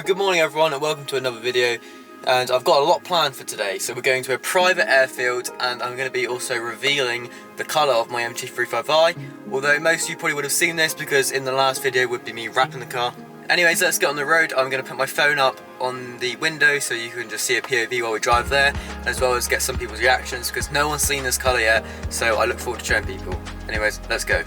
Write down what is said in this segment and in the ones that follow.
good morning everyone and welcome to another video, and I've got a lot planned for today. So we're going to a private airfield and I'm going to be also revealing the colour of my MT3 Highi, although most of you probably would have seen this because in the last video would be me wrapping the car. Anyways, let's get on the road. I'm going to put my phone up on the window so you can just see a POV while we drive there, as well as get some people's reactions because no one's seen this colour yet, so I look forward to showing people. Anyways, let's go.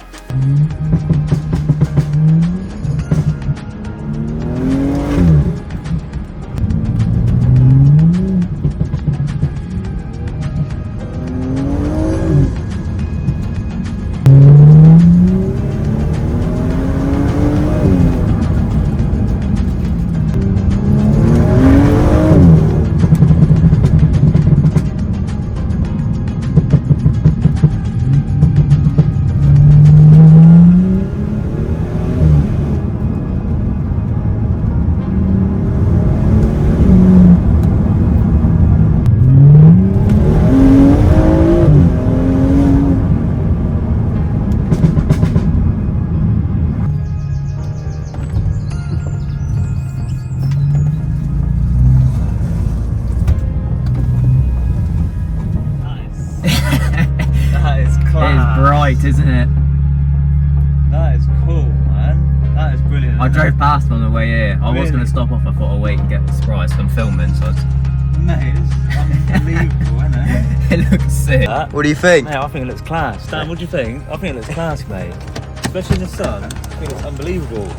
Bright, isn't it? That is cool, man. That is brilliant. I drove past on the way here. I was going to stop off. I thought I'd wait and get the surprise. I'm filming, so. Mate, this is unbelievable, isn't it? It looks sick. What do you think? Mate, I think it looks class. Dan, what do you think? I think it looks class, mate. Especially in the sun. I think it's unbelievable.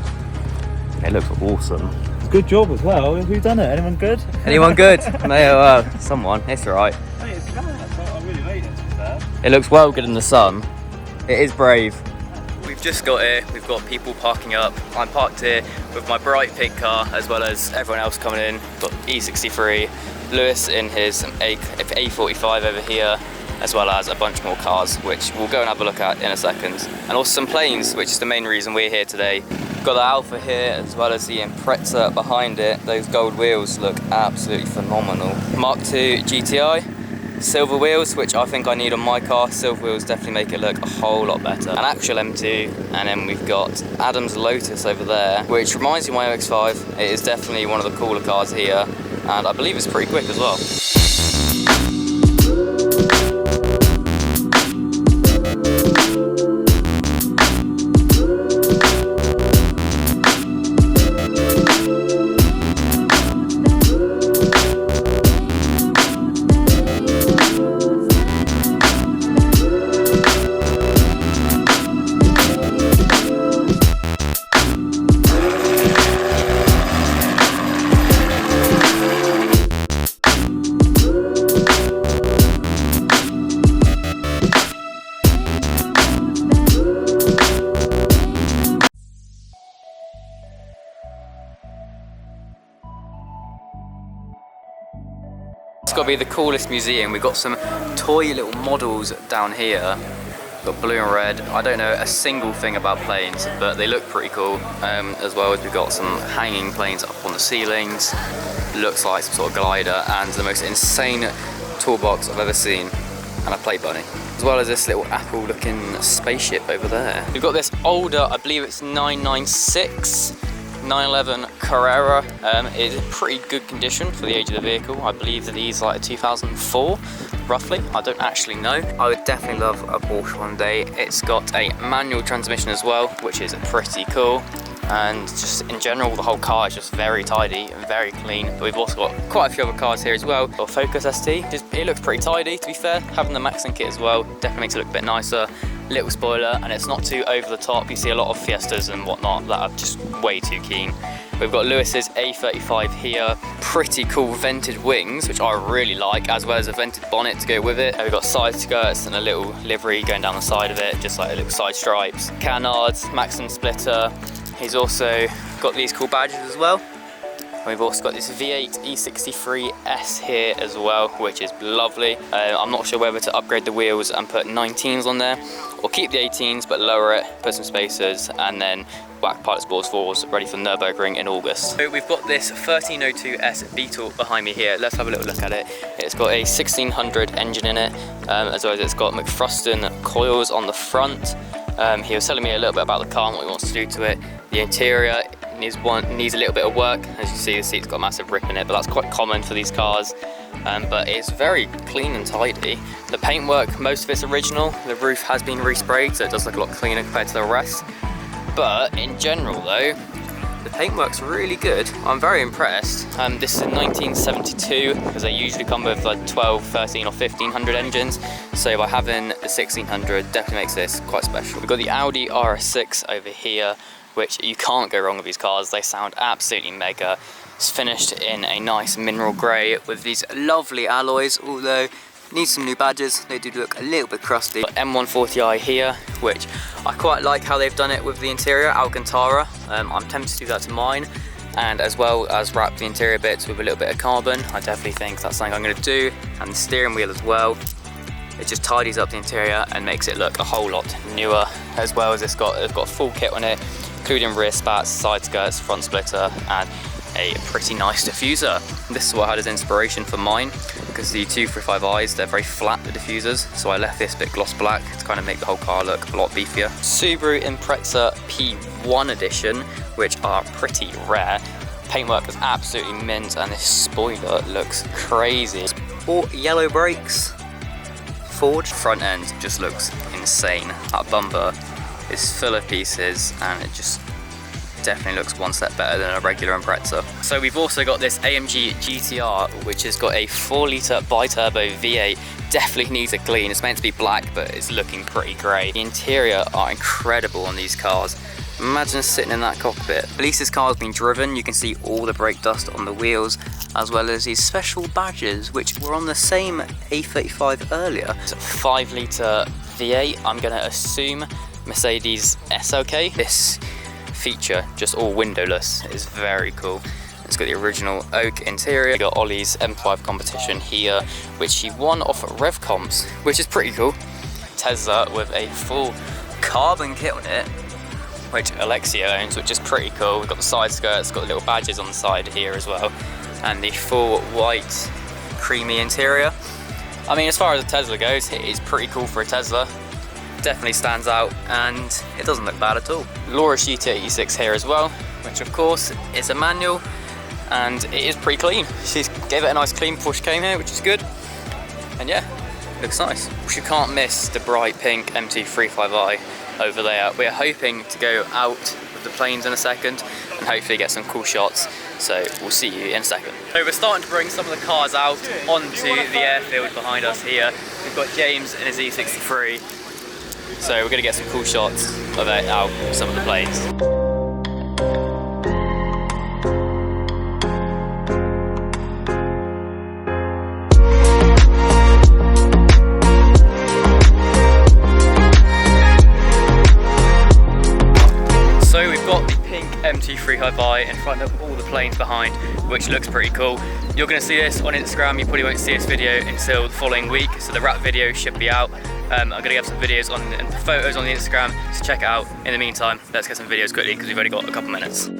It looks awesome. It's a good job as well. Who done it? Anyone good? Anyone good? No, someone. It's alright. Mate, it's class. I really rate it, to be fair. It looks well good in the sun. It is brave. We've just got here, we've got people parking up. I'm parked here with my bright pink car as well as everyone else coming in. Got E63, Lewis in his A45 over here, as well as a bunch more cars, which we'll go and have a look at in a second. And also some planes, which is the main reason we're here today. Got the Alpha here as well as the Impreza behind it. Those gold wheels look absolutely phenomenal. Mark II GTI. Silver wheels, which I think I need on my car. Silver wheels definitely make it look a whole lot better. An actual M2, and then we've got Adam's Lotus over there, which reminds me of my OX5. It is definitely one of the cooler cars here, and I believe it's pretty quick as well. It's got to be the coolest museum. We've got some toy little models down here. We've got blue and red. I don't know a single thing about planes, but they look pretty cool. As well as we've got some hanging planes up on the ceilings. Looks like some sort of glider, and the most insane toolbox I've ever seen, and a play bunny. As well as this little Apple looking spaceship over there. We've got this older, I believe it's 996. 911 Carrera. Is in pretty good condition for the age of the vehicle. I believe that these like a 2004 roughly. I don't actually know. I would definitely love a Porsche one day. It's got a manual transmission as well, which is pretty cool. And just in general, the whole car is just very tidy and very clean. But we've also got quite a few other cars here as well. Got Focus ST, it looks pretty tidy to be fair. Having the Maxon kit as well definitely makes it look a bit nicer. Little spoiler, and it's not too over the top. You see a lot of Fiestas and whatnot that are just way too keen. We've got Lewis's A35 here. Pretty cool vented wings, which I really like, as well as a vented bonnet to go with it. We've got side skirts and a little livery going down the side of it, just like a little side stripes. Canards, Maxon splitter. He's also got these cool badges as well. We've also got this V8 E63S here as well, which is lovely. I'm not sure whether to upgrade the wheels and put 19s on there, or keep the 18s but lower it, put some spacers, and then whack Pilot Sports 4s ready for Nürburgring in August. So we've got this 1302S Beetle behind me here. Let's have a little look at it. It's got a 1600 engine in it, as well as it's got McFroston coils on the front. He was telling me a little bit about the car and what he wants to do to it. The interior, needs a little bit of work. As you see, the seat's got a massive rip in it, but that's quite common for these cars. But it's very clean and tidy. The paintwork, most of it's original. The roof has been resprayed, so it does look a lot cleaner compared to the rest. But in general though, the paintwork's really good. I'm very impressed. This is in 1972, because they usually come with like 12, 13 or 1500 engines. So by having the 1600 definitely makes this quite special. We've got the Audi RS6 over here, which you can't go wrong with these cars. They sound absolutely mega. It's finished in a nice mineral grey with these lovely alloys, although needs some new badges. They do look a little bit crusty. Got M140i here, which I quite like how they've done it with the interior, Alcantara. I'm tempted to do that to mine, and as well as wrap the interior bits with a little bit of carbon. I definitely think that's something I'm going to do, and the steering wheel as well. It just tidies up the interior and makes it look a whole lot newer, as well as it's got full kit on it, including rear spats, side skirts, front splitter, and a pretty nice diffuser. This is what I had as inspiration for mine, because the 235i's, they're very flat, the diffusers, so I left this bit gloss black to kind of make the whole car look a lot beefier. Subaru Impreza P1 edition, which are pretty rare. Paintwork is absolutely mint, and this spoiler looks crazy. Sport yellow brakes, forged. Front end just looks insane. That bumper is full of pieces, and it just definitely looks one step better than a regular Impreza. So we've also got this AMG GTR, which has got a 4-litre bi-turbo V8. Definitely needs a clean. It's meant to be black, but it's looking pretty grey. The interior are incredible on these cars. Imagine sitting in that cockpit. At least this car's been driven. You can see all the brake dust on the wheels, as well as these special badges, which were on the same A35 earlier. It's a 5-litre V8. I'm gonna assume Mercedes SLK. This feature, just all windowless, is very cool. It's got the original oak interior. We got Ollie's M5 competition here, which he won off at Rev Comps, which is pretty cool. Tesla with a full carbon kit on it, which Alexia owns, which is pretty cool. We've got the side skirts, got little badges on the side here as well, and the full white creamy interior. I mean, as far as a Tesla goes, it is pretty cool for a Tesla. Definitely stands out, and it doesn't look bad at all. Laura's GT86 here as well, which of course is a manual, and it is pretty clean. She gave it a nice clean before she came here, which is good. And yeah, it looks nice. You can't miss the bright pink MT3 Highi over there. We're hoping to go out with the planes in a second and hopefully get some cool shots. So we'll see you in a second. So we're starting to bring some of the cars out onto the airfield behind us here. We've got James in his E63. So we're going to get some cool shots of it out of some of the planes. So we've got the pink MT3 Highi in front of all the planes behind, which looks pretty cool. You're going to see this on Instagram. You probably won't see this video until the following week, so the wrap video should be out. I'm going to get some videos and photos on the Instagram, so check it out. In the meantime, let's get some videos quickly because we've only got a couple minutes.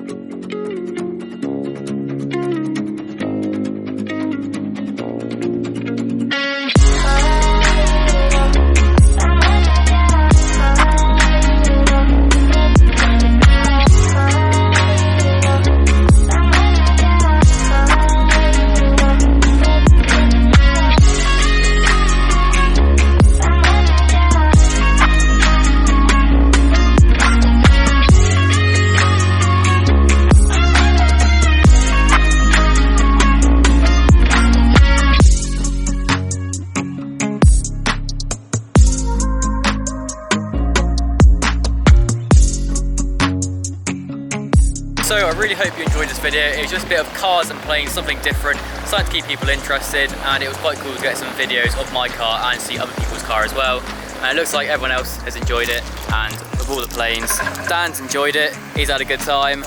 So I really hope you enjoyed this video. It was just a bit of cars and planes, something different, something to keep people interested, and it was quite cool to get some videos of my car and see other people's car as well. And it looks like everyone else has enjoyed it, and of all the planes, Dan's enjoyed it, he's had a good time.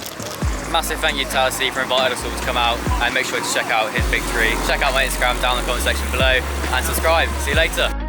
Massive thank you to Talisi for inviting us all to come out, and make sure to check out his VICTRI. Check out my Instagram down in the comment section below, and subscribe. See you later.